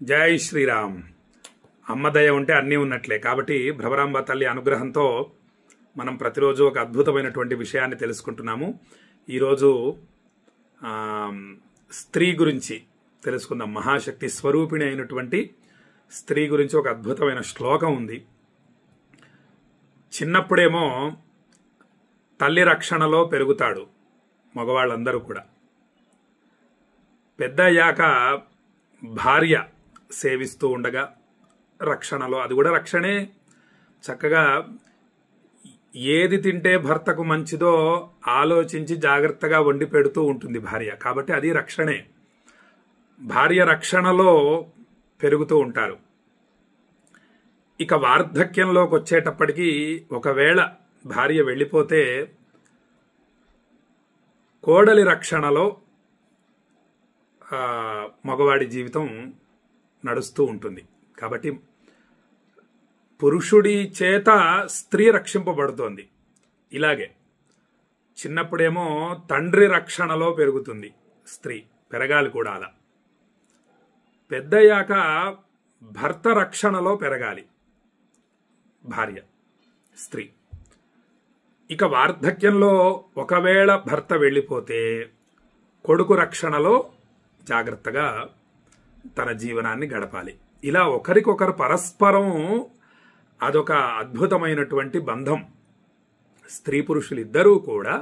జై శ్రీరామ్. అమ్మదయ ఉంటే అన్నీ ఉన్నట్లే. కాబట్టి భ్రమరాంబ తల్లి అనుగ్రహంతో మనం ప్రతిరోజు ఒక అద్భుతమైనటువంటి విషయాన్ని తెలుసుకుంటున్నాము. ఈరోజు స్త్రీ గురించి తెలుసుకుందాం. మహాశక్తి స్వరూపిణి అయినటువంటి స్త్రీ గురించి ఒక అద్భుతమైన శ్లోకం ఉంది. చిన్నప్పుడేమో తల్లి రక్షణలో పెరుగుతాడు మగవాళ్ళందరూ కూడా. పెద్ద అయ్యాక భార్య సేవిస్తూ ఉండగా రక్షణలో, అది కూడా రక్షణే. చక్కగా ఏది తింటే భర్తకు మంచిదో ఆలోచించి జాగ్రత్తగా వండి పెడుతూ ఉంటుంది భార్య. కాబట్టి అది రక్షణే. భార్య రక్షణలో పెరుగుతూ ఉంటారు. ఇక వార్ధక్యంలోకి వచ్చేటప్పటికి ఒకవేళ భార్య వెళ్ళిపోతే కోడలి రక్షణలో మగవాడి జీవితం నడుస్తూ ఉంటుంది. కాబట్టి పురుషుడి చేత స్త్రీ రక్షింపబడుతోంది. ఇలాగే చిన్నప్పుడేమో తండ్రి రక్షణలో పెరుగుతుంది స్త్రీ, పెరగాలి కూడా అలా. పెద్దయ్యాక భర్త రక్షణలో పెరగాలి భార్య, స్త్రీ. ఇక వార్ధక్యంలో ఒకవేళ భర్త వెళ్ళిపోతే కొడుకు రక్షణలో జాగ్రత్తగా తన జీవనాన్ని గడపాలి. ఇలా ఒకరికొకరు పరస్పరం అదొక అద్భుతమైనటువంటి బంధం. స్త్రీ పురుషులు ఇద్దరూ కూడా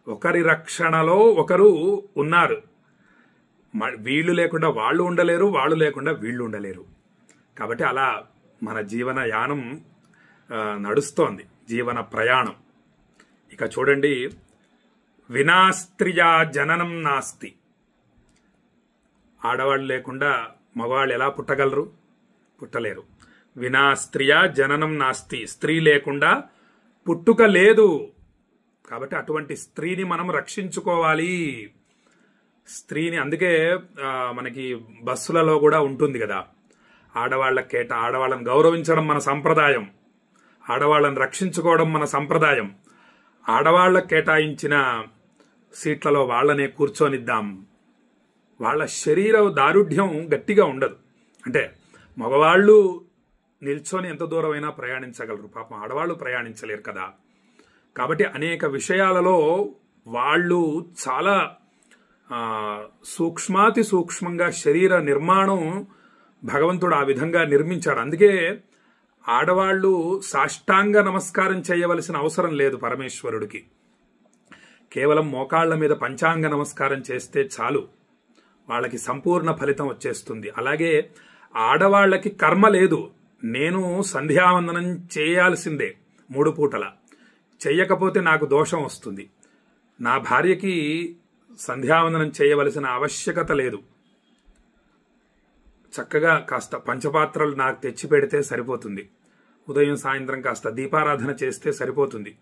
ఒకరి రక్షణలో ఒకరు ఉన్నారు. వీళ్ళు లేకుండా వాళ్ళు ఉండలేరు, వాళ్ళు లేకుండా వీళ్ళు ఉండలేరు. కాబట్టి అలా మన జీవన యానం నడుస్తోంది, జీవన ప్రయాణం. ఇక చూడండి, వినాస్త్రియా జననం నాస్తి. ఆడవాళ్ళు లేకుండా మగవాళ్ళు ఎలా పుట్టగలరు? పుట్టలేరు. వినా స్త్రియా జననం నాస్తి. స్త్రీ లేకుండా పుట్టుక లేదు. కాబట్టి అటువంటి స్త్రీని మనం రక్షించుకోవాలి. స్త్రీని అందుకే మనకి బస్సులలో కూడా ఉంటుంది కదా, ఆడవాళ్ళని గౌరవించడం మన సంప్రదాయం, ఆడవాళ్ళని రక్షించుకోవడం మన సంప్రదాయం. ఆడవాళ్ళకు కేటాయించిన సీట్లలో వాళ్ళనే కూర్చొనిద్దాం. వాళ్ళ శరీర దారుఢ్యం గట్టిగా ఉండదు. అంటే మగవాళ్ళు నిల్చొని ఎంత దూరమైనా ప్రయాణించగలరు, పాపం ఆడవాళ్ళు ప్రయాణించలేరు కదా. కాబట్టి అనేక విషయాలలో వాళ్ళు చాలా సూక్ష్మాతి సూక్ష్మంగా శరీర నిర్మాణం భగవంతుడు ఆ విధంగా నిర్మించాడు. అందుకే ఆడవాళ్లు సాష్టాంగ నమస్కారం చేయవలసిన అవసరం లేదు పరమేశ్వరుడికి. కేవలం మోకాళ్ల మీద పంచాంగ నమస్కారం చేస్తే చాలు, వాళ్ళకి సంపూర్ణ ఫలితం వచ్చేస్తుంది. అలాగే ఆడవాళ్లకి కర్మ లేదు. నేను సంధ్యావందనం చేయాల్సిందే 3 పూటల, చెయ్యకపోతే నాకు దోషం వస్తుంది. నా భార్యకి సంధ్యావందనం చేయవలసిన ఆవశ్యకత లేదు. చక్కగా కాస్త పంచపాత్రలు నాకు తెచ్చి పెడితే సరిపోతుంది. ఉదయం సాయంత్రం కాస్త దీపారాధన చేస్తే సరిపోతుంది.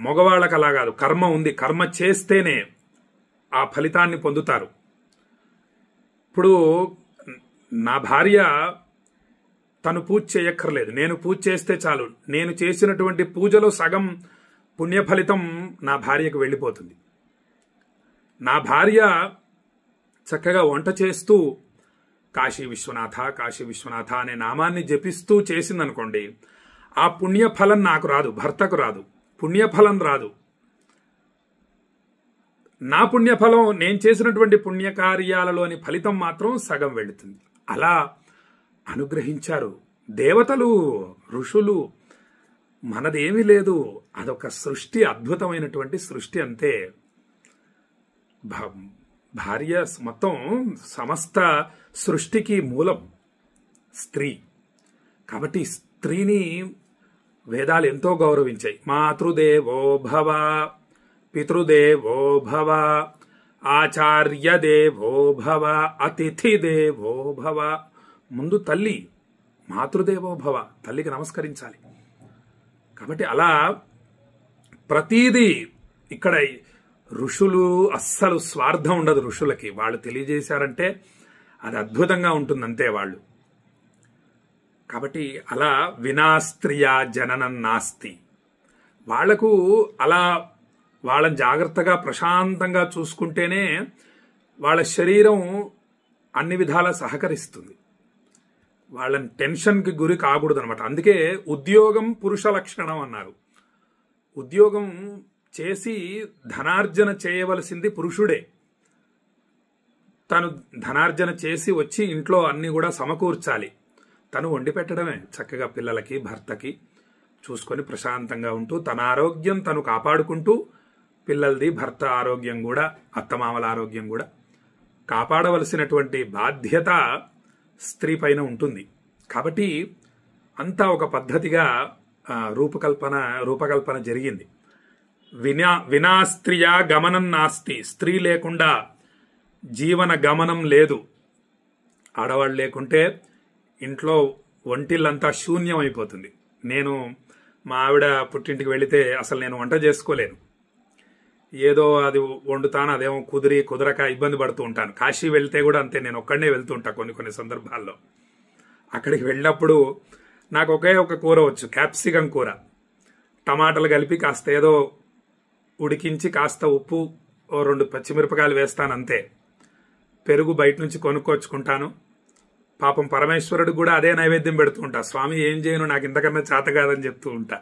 మగవాళ్ళకి అలా కాదు, కర్మ ఉంది. కర్మ చేస్తేనే ఆ ఫలితాన్ని పొందుతారు. ఇప్పుడు నా భార్య తను పూజ చేయక్కర్లేదు, నేను పూజ చేస్తే చాలు. నేను చేసినటువంటి పూజలో సగం పుణ్య ఫలితం నా భార్యకు వెళ్ళిపోతుంది. నా భార్య చక్కగా వంట చేస్తూ కాశీ విశ్వనాథ కాశీ విశ్వనాథ అనే నామాన్ని జపిస్తూ చేసిందనుకోండి, ఆ పుణ్యఫలం నాకు రాదు, భర్తకు రాదు, పుణ్యఫలం రాదు. నా పుణ్యఫలం, నేను చేసినటువంటి పుణ్యకార్యాలలోని ఫలితం మాత్రం సగం వెళుతుంది. అలా అనుగ్రహించారు దేవతలు, ఋషులు. మనదేమీ లేదు, అదొక సృష్టి, అద్భుతమైనటువంటి సృష్టి అంతే. భార్య మొత్తం సమస్త సృష్టికి మూలం స్త్రీ. కాబట్టి స్త్రీని వేదాలు ఎంతో గౌరవించాయి. మాతృదేవో భవ, పితృదేవో భవ, ఆచార్య దేవో భవ, అతిథి దేవో భవ. ముందు తల్లి, మాతృదేవో భవ, తల్లికి నమస్కరించాలి. కాబట్టి అలా ప్రతీదీ ఇక్కడ ఋషులు అస్సలు స్వార్థం ఉండదు ఋషులకి. వాళ్ళు తెలియజేశారంటే అది అద్భుతంగా ఉంటుంది అంతే వాళ్ళు. కాబట్టి అలా వినాస్త్రియా జననం నాస్తి. వాళ్లకు అలా వాళ్ళని జాగ్రత్తగా ప్రశాంతంగా చూసుకుంటేనే వాళ్ళ శరీరం అన్ని విధాలా సహకరిస్తుంది. వాళ్ళని టెన్షన్కి గురి కాకూడదు అనమాట. అందుకే ఉద్యోగం పురుష లక్షణం అన్నారు. ఉద్యోగం చేసి ధనార్జన చేయవలసింది పురుషుడే. తను ధనార్జన చేసి వచ్చి ఇంట్లో అన్ని కూడా సమకూర్చాలి. తను వండి పెట్టడమే చక్కగా పిల్లలకి, భర్తకి చూసుకొని ప్రశాంతంగా ఉంటూ తన ఆరోగ్యం తను కాపాడుకుంటూ పిల్లలది, భర్త ఆరోగ్యం కూడా, అత్తమామల ఆరోగ్యం కూడా కాపాడవలసినటువంటి బాధ్యత స్త్రీ పైన ఉంటుంది. కాబట్టి అంతా ఒక పద్ధతిగా రూపకల్పన జరిగింది. వినా స్త్రీయా గమనం నాస్తి. స్త్రీ లేకుండా జీవన గమనం లేదు. ఆడవాళ్ళు లేకుంటే ఇంట్లో ఒంటిల్లంతా శూన్యం అయిపోతుంది. నేను మా ఆవిడ పుట్టింటికి వెళితే అసలు నేను వంట చేసుకోలేను. ఏదో అది వండుతాను, అదేమో కుదరక ఇబ్బంది పడుతూ ఉంటాను. కాశీ వెళ్తే కూడా అంతే, నేను ఒక్కడనే వెళ్తూ ఉంటా కొన్ని సందర్భాల్లో. అక్కడికి వెళ్ళినప్పుడు నాకు ఒకే ఒక కూర వచ్చు, క్యాప్సికం కూర. టమాటాలు కలిపి కాస్త ఏదో ఉడికించి కాస్త ఉప్పు, 2 పచ్చిమిరపకాయలు వేస్తాను అంతే. పెరుగు బయట నుంచి కొనుక్కొచ్చుకుంటాను. పాపం పరమేశ్వరుడు కూడా అదే నైవేద్యం పెడుతూ ఉంటా. స్వామి ఏం చేయను, నాకు ఇంతకన్నా చేత కాదని చెప్తూ ఉంటా.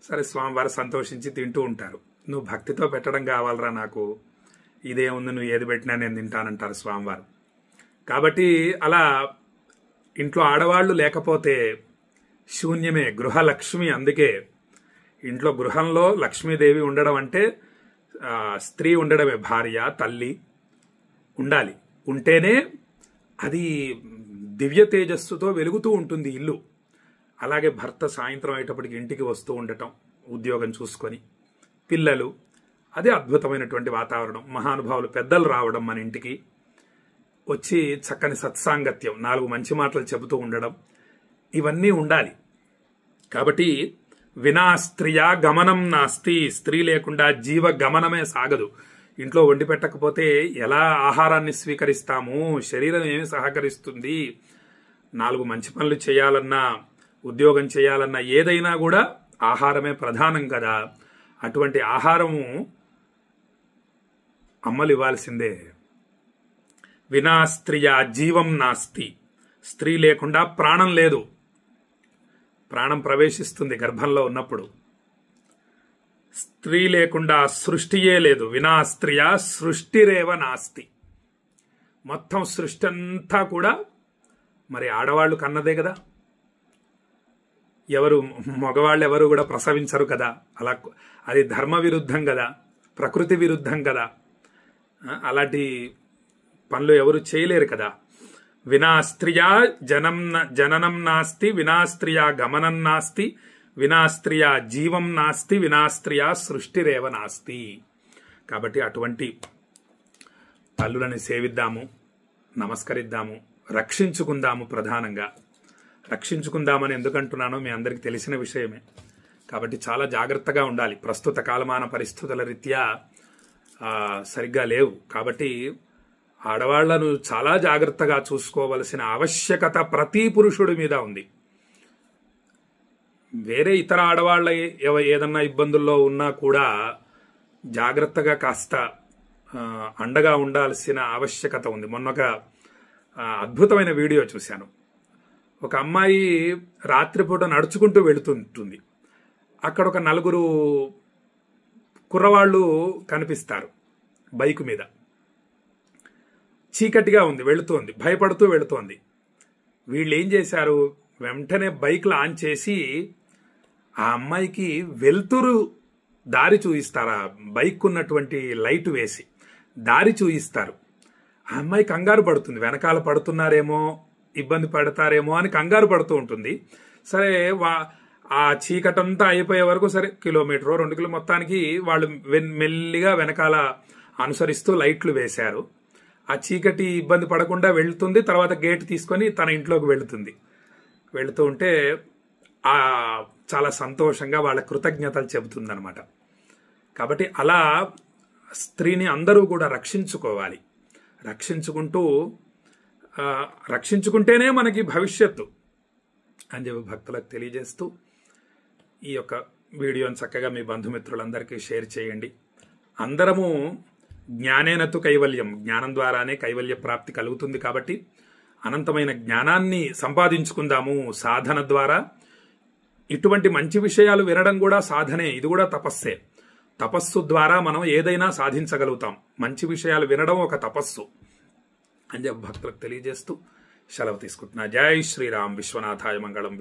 సరే, స్వామివారు సంతోషించి తింటూ ఉంటారు. నువ్వు భక్తితో పెట్టడం కావాలరా, నాకు ఇదేముంది, నువ్వు ఏది పెట్టినా నేను తింటానంటారు స్వామివారు. కాబట్టి అలా ఇంట్లో ఆడవాళ్లు లేకపోతే శూన్యమే, గృహలక్ష్మి. అందుకే ఇంట్లో గృహంలో లక్ష్మీదేవి ఉండడం అంటే స్త్రీ ఉండడమే. భార్య, తల్లి ఉండాలి. ఉంటేనే అది దివ్య తేజస్సుతో వెలుగుతూ ఉంటుంది ఇల్లు. అలాగే భర్త సాయంత్రం అయ్యేటప్పటికి ఇంటికి వస్తూ ఉండటం, ఉద్యోగం చూసుకొని, పిల్లలు, అదే అద్భుతమైనటువంటి వాతావరణం. మహానుభావులు పెద్దలు రావడం మన ఇంటికి వచ్చి చక్కని సత్సాంగత్యం, 4 మంచి మాటలు చెబుతూ ఉండడం, ఇవన్నీ ఉండాలి. కాబట్టి వినా స్త్రీయా గమనం నాస్తి. స్త్రీ లేకుండా జీవ గమనమే సాగదు. ఇంట్లో వండి పెట్టకపోతే ఎలా ఆహారాన్ని స్వీకరిస్తాము? శరీరం ఏమి సహకరిస్తుంది? 4 మంచి పనులు చేయాలన్నా, ఉద్యోగం చేయాలన్నా, ఏదైనా కూడా ఆహారమే ప్రధానం కదా. అటువంటి ఆహారము అమ్మలు ఇవ్వాల్సిందే. వినా స్త్రీయా జీవం నాస్తి. స్త్రీ లేకుండా ప్రాణం లేదు. ప్రాణం ప్రవేశిస్తుంది గర్భంలో ఉన్నప్పుడు. స్త్రీ లేకుండా సృష్టియే లేదు. వినా స్త్రీయా సృష్టిరేవ నాస్తి. మొత్తం సృష్టి అంతా కూడా మరి ఆడవాళ్లు కన్నదే కదా. మగవాళ్ళు ఎవరు కూడా ప్రసవించరు కదా. అలా అది ధర్మ విరుద్ధం కదా, ప్రకృతి విరుద్ధం కదా. అలాంటి పనులు ఎవరు చేయలేరు కదా. వినా స్త్రీయా జననం నాస్తి, వినా స్త్రీయా గమనం నాస్తి, వినా స్త్రీయా జీవం నాస్తి, వినా స్త్రీయా సృష్టిరేవ నాస్తి. కాబట్టి అటువంటి తల్లులని సేవిద్దాము, నమస్కరిద్దాము, రక్షించుకుందాము. ప్రధానంగా రక్షించుకుందామని ఎందుకంటున్నానో మీ అందరికీ తెలిసిన విషయమే. కాబట్టి చాలా జాగ్రత్తగా ఉండాలి. ప్రస్తుత కాలమాన పరిస్థితుల రీత్యా సరిగ్గా లేవు. కాబట్టి ఆడవాళ్లను చాలా జాగ్రత్తగా చూసుకోవలసిన ఆవశ్యకత ప్రతి పురుషుడి మీద ఉంది. వేరే ఇతర ఆడవాళ్ళ ఏదన్నా ఇబ్బందుల్లో ఉన్నా కూడా జాగ్రత్తగా కాస్త అండగా ఉండాల్సిన ఆవశ్యకత ఉంది. మొన్న ఒక అద్భుతమైన వీడియో చూశాను. ఒక అమ్మాయి రాత్రిపూట నడుచుకుంటూ వెళుతుంటుంది. అక్కడ ఒక 4 కుర్రవాళ్ళు కనిపిస్తారు బైక్ మీద. చీకటిగా ఉంది, వెళుతోంది, భయపడుతూ వెళుతోంది. వీళ్ళు ఏం చేశారు, వెంటనే బైక్లు ఆన్ చేసి ఆ అమ్మాయికి వెలుతురు దారి చూయిస్తారు. ఆ బైక్ ఉన్నటువంటి లైట్ వేసి దారి చూయిస్తారు. ఆ అమ్మాయి కంగారు పడుతుంది, వెనకాల పడుతున్నారేమో, ఇబ్బంది పడతారేమో అని కంగారు పడుతూ ఉంటుంది. సరే, ఆ చీకటంతా అయిపోయే వరకు సరే కిలోమీటర్ 2 కిలో మొత్తానికి వాళ్ళు మెల్లిగా వెనకాల అనుసరిస్తూ లైట్లు వేశారు. ఆ చీకటి ఇబ్బంది పడకుండా వెళ్తుంది. తర్వాత గేట్ తీసుకొని తన ఇంట్లోకి వెళుతూ ఉంటే చాలా సంతోషంగా వాళ్ళ కృతజ్ఞతలు చెబుతుందన్నమాట. కాబట్టి అలా స్త్రీని అందరూ కూడా రక్షించుకోవాలి. రక్షించుకుంటేనే మనకి భవిష్యత్తు అని చెప్పి భక్తులకు తెలియజేస్తూ ఈ యొక్క వీడియోని చక్కగా మీ బంధుమిత్రులందరికీ షేర్ చేయండి. అందరము జ్ఞానేనతు కైవల్యం, జ్ఞానం ద్వారానే కైవల్య ప్రాప్తి కలుగుతుంది. కాబట్టి అనంతమైన జ్ఞానాన్ని సంపాదించుకుందాము సాధన ద్వారా. ఇటువంటి మంచి విషయాలు వినడం కూడా సాధనే, ఇది కూడా తపస్సే. తపస్సు ద్వారా మనం ఏదైనా సాధించగలుగుతాం. మంచి విషయాలు వినడం ఒక తపస్సు అని చెప్పి భక్తులకు తెలియజేస్తూ సెలవు తీసుకుంటున్నా. జై శ్రీరామ్. విశ్వనాథాయ మంగళం.